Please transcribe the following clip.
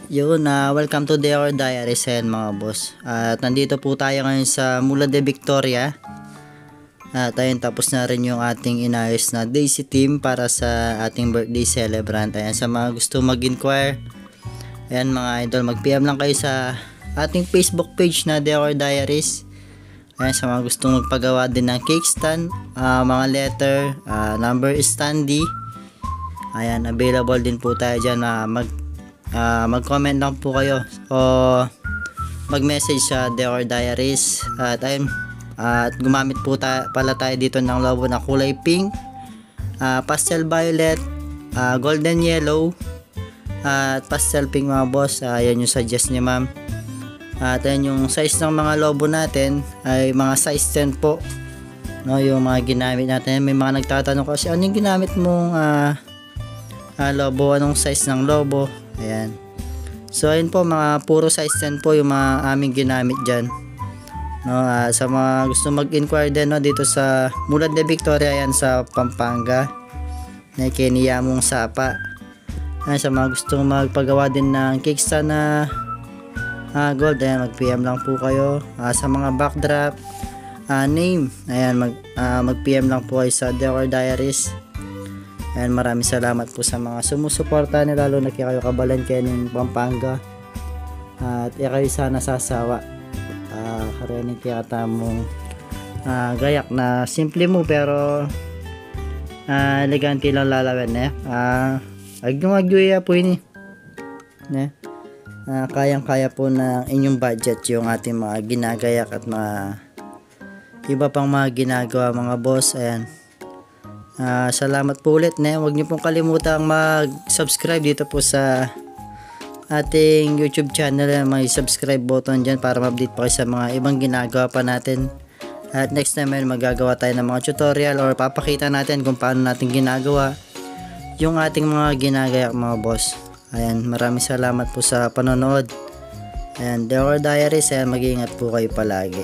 Yun, welcome to The Our Diaries mga boss. At nandito po tayo ngayon sa Mula de Victoria. At ayun, tapos na rin yung ating inayos na Daisy team para sa ating birthday celebrant. Ayan, sa mga gusto mag-inquire, ayan mga idol, mag-PM lang kayo sa ating Facebook page na The Our Diaries. Ayan, sa mga gustong magpagawa din ng cake stand, mga letter, number standee. Ayan, available din po tayo dyan. Mag-comment lang po kayo o mag-message sa The Our Diaries. At ayun, at gumamit po pala tayo dito ng logo na kulay pink, pastel violet, golden yellow, at pastel pink mga boss. Ayan yung suggest niya ma'am. At ayan yung size ng mga logo natin ay mga size 10 po, no, yung mga ginamit natin. May mga nagtatanong kasi ano yung ginamit mong logo, anong size ng logo. Ayan, so ayun po, mga puro size 10 po yung mga aming ginamit dyan, no. Sa mga gusto mag-inquire din, no, dito sa Mula de Victoria, yan sa Pampanga, na kiniyamong sapa. Ayan, sa mga gusto magpagawa din ng cake stand na gold, ayan, mag-PM lang po kayo. Sa mga backdrop, name, ayan, mag-PM lang po kayo sa The Our Diaries. Ayan, maraming salamat po sa mga sumusuporta nila, lalo na kayo kabalan kayo ng Pampanga. At kayo sana sasawa karinig kaya tamong gayak na simple mo pero elegante lang lalawan agyo po ini kayang-kaya po ng inyong budget yung ating mga ginagayak at mga iba pang mga ginagawa mga boss. Ayan, salamat po ulit. Huwag niyo pong kalimutang mag-subscribe dito po sa ating YouTube channel. May subscribe button dyan para ma-update pa kayo sa mga ibang ginagawa pa natin. At next time magagawa tayo ng mga tutorial or papakita natin kung paano natin ginagawa yung ating mga ginagayak mga boss. Ayan, maraming salamat po sa panonood. Ayan, The Our Diaries. Ayan, mag-iingat po kayo palagi.